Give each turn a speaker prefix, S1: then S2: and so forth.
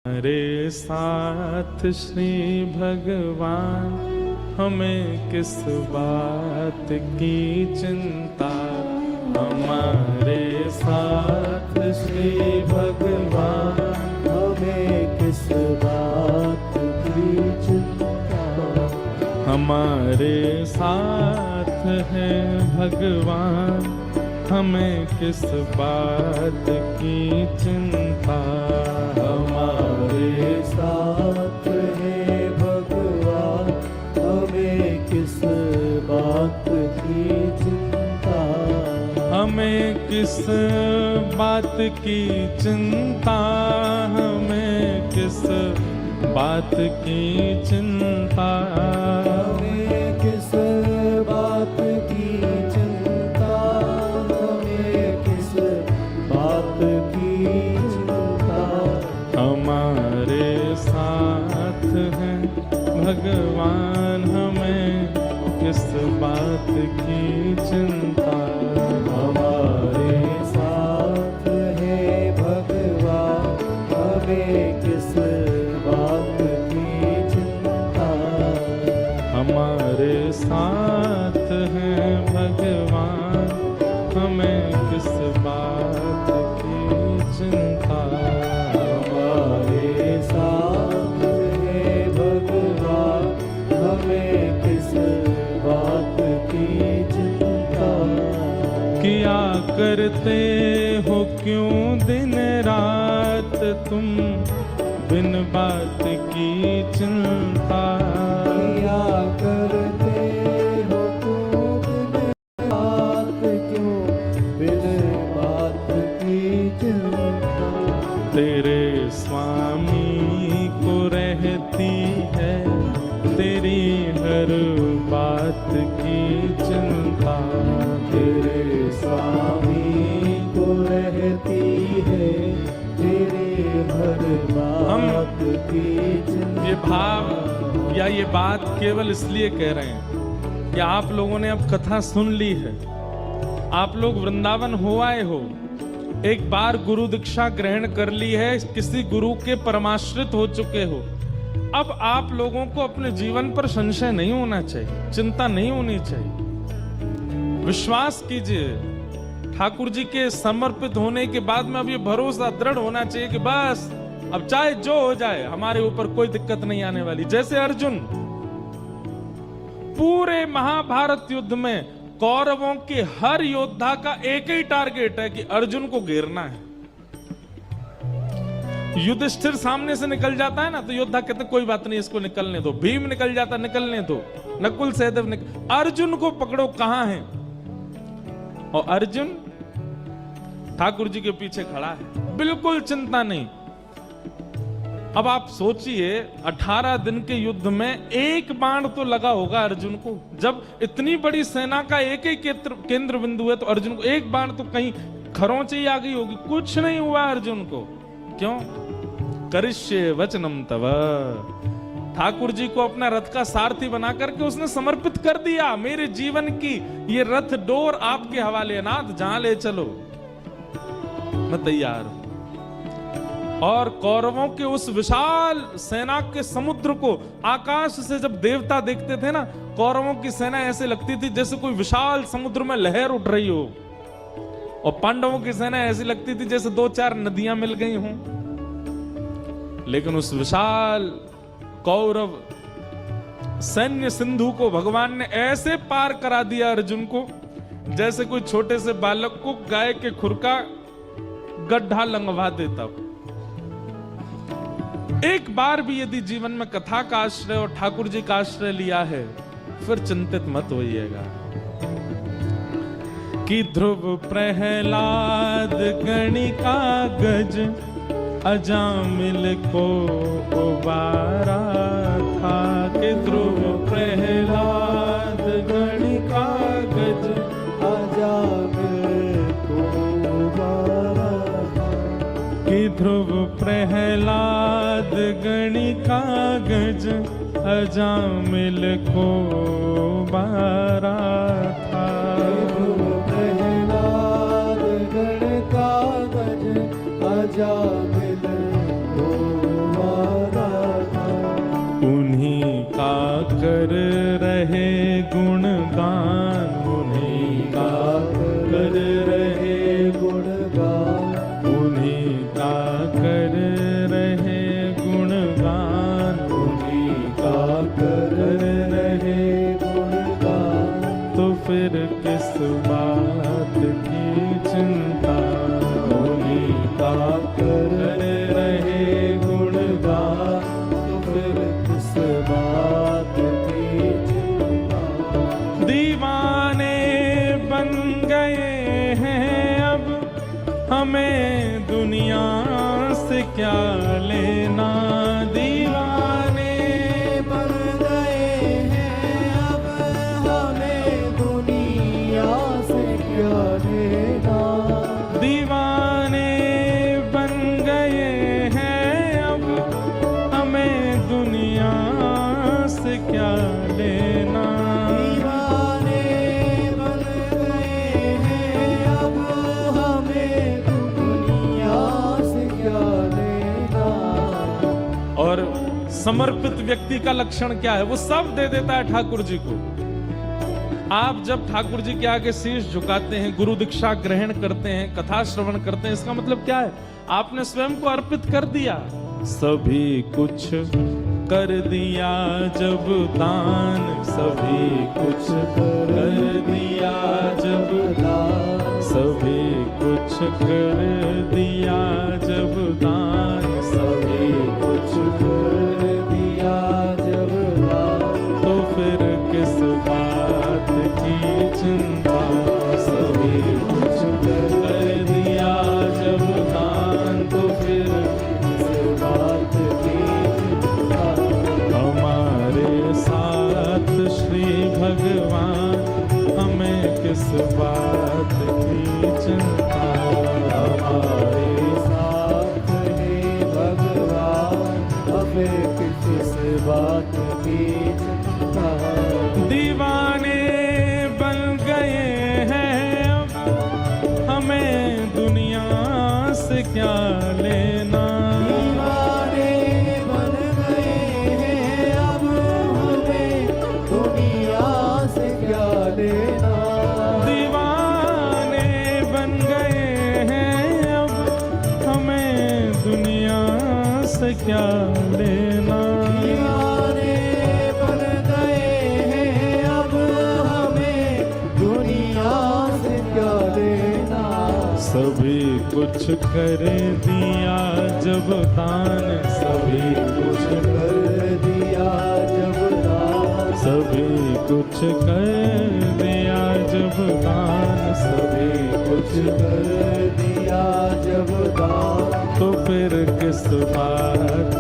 S1: हमारे साथ श्री भगवान, हमें किस बात की चिंता। हमारे साथ श्री भगवान,
S2: हमें किस बात की चिंता।
S1: हमारे साथ है भगवान, हमें किस बात की चिंता।
S2: हमारे साथ है भगवान, हमें किस बात की चिंता।
S1: हमें किस बात की चिंता, हमें किस बात की चिंता।
S2: हमें किस बात की चिंता, हमें किस बात की चिंता।
S1: हमारे साथ हैं भगवान, हमें किस बात की चिंता।
S2: हमारे साथ है भगवान, हमें किस बात की चिंता।
S1: हमारे साथ हैं भगवान, हमें किस बात की चिंता।
S2: हमारे साथ है भगवान, हमें किस बात की चिंता।
S1: किया करते हो क्यों दिन रात तुम, बिन बात की चिंता।
S2: किया करते हो तुम दिन रात क्यों, बिन बात की चिंता।
S1: तेरे स्वामी को रहती है तेरी हर बात की चिंता।
S2: तेरे स्वामी को रहती है तेरी हर बात की चिंता।
S1: ये भाव या ये बात केवल इसलिए कह रहे हैं कि आप लोगों ने अब कथा सुन ली है, आप लोग वृंदावन हो आए हो, एक बार गुरु दीक्षा ग्रहण कर ली है, किसी गुरु के परमाश्रित हो चुके हो। अब आप लोगों को अपने जीवन पर संशय नहीं होना चाहिए, चिंता नहीं होनी चाहिए। विश्वास कीजिए, ठाकुर जी के समर्पित होने के बाद में अब ये भरोसा दृढ़ होना चाहिए कि बस अब चाहे जो हो जाए हमारे ऊपर कोई दिक्कत नहीं आने वाली। जैसे अर्जुन, पूरे महाभारत युद्ध में कौरवों के हर योद्धा का एक ही टारगेट है कि अर्जुन को घेरना है। युधिष्ठिर सामने से निकल जाता है ना तो योद्धा कहते कोई बात नहीं, इसको निकलने दो। भीम निकल जाता, निकलने दो। नकुल सहदेव निकल, अर्जुन को पकड़ो कहां है। और अर्जुन ठाकुर जी के पीछे खड़ा है, बिल्कुल चिंता नहीं। अब आप सोचिए 18 दिन के युद्ध में एक बाण तो लगा होगा अर्जुन को। जब इतनी बड़ी सेना का एक ही केंद्र बिंदु है तो अर्जुन को एक बाण तो कहीं खरोंच ही आ गई होगी। कुछ नहीं हुआ अर्जुन को। क्यों? करिष्ये वचनम तव। ठाकुर जी को अपना रथ का सारथी बना करके उसने समर्पित कर दिया। मेरे जीवन की ये रथ डोर आपके हवाले, नाथ जहां ले चलो मैं तैयार हूं। और कौरवों के उस विशाल सेना के समुद्र को आकाश से जब देवता देखते थे ना, कौरवों की सेना ऐसे लगती थी जैसे कोई विशाल समुद्र में लहर उठ रही हो, और पांडवों की सेना ऐसी लगती थी जैसे 2-4 नदियां मिल गई हों। लेकिन उस विशाल कौरव सैन्य सिंधु को भगवान ने ऐसे पार करा दिया अर्जुन को, जैसे कोई छोटे से बालक को गाय के खुर का गड्ढा लंघवा देता। एक बार भी यदि जीवन में कथा का आश्रय और ठाकुर जी का आश्रय लिया है, फिर चिंतित मत होइएगा कि ध्रुव प्रहलाद गणिका गज अजामिल को उबारा था। कि ध्रुव प्रहलाद गणिका गज
S2: अजामिल को उबारा था।
S1: कि ध्रुव प्रहलाद गणिका गज अजामिल को बारा था।
S2: ध्रुव प्रहलाद गणिका गज अजामिल को
S1: और समर्पित व्यक्ति का लक्षण क्या है? वो सब दे देता है ठाकुर जी को। आप जब ठाकुर जी के आगे शीश झुकाते हैं, गुरु दीक्षा ग्रहण करते हैं, कथा श्रवण करते हैं, इसका मतलब क्या है? आपने स्वयं को अर्पित कर दिया। सभी कुछ कर दिया जब दान, सभी कुछ कर दिया जब दान, सभी कुछ कर दिया जब दान, सभी कुछ कर दिया जब दान, तो फिर किस बात की चिंता? सभी कुछ कर दिया जब दान, तो फिर किस बात की चिंता? हमारे साथ श्री भगवान, हमें किस बात की चिंता? हमारे साथ हे भगवान, हमें किस बात की चिंता? दीवाने बन गए हैं अब, हमें दुनिया से क्या लेना?
S2: दीवाने बन गए हैं अब, हमें दुनिया से क्या लेना?
S1: दीवाने बन गए हैं अब, हमें दुनिया से क्या लेना?
S2: दीवाने बन गए हैं अब, हमें दुनिया से क्या लेना?
S1: सभी कुछ कर दिया जब दान, सभी कुछ
S2: कर दिया जब दान,
S1: सभी कुछ कर दिया जब दान,
S2: सभी कुछ कर दिया जब दान,
S1: तो फिर किस बात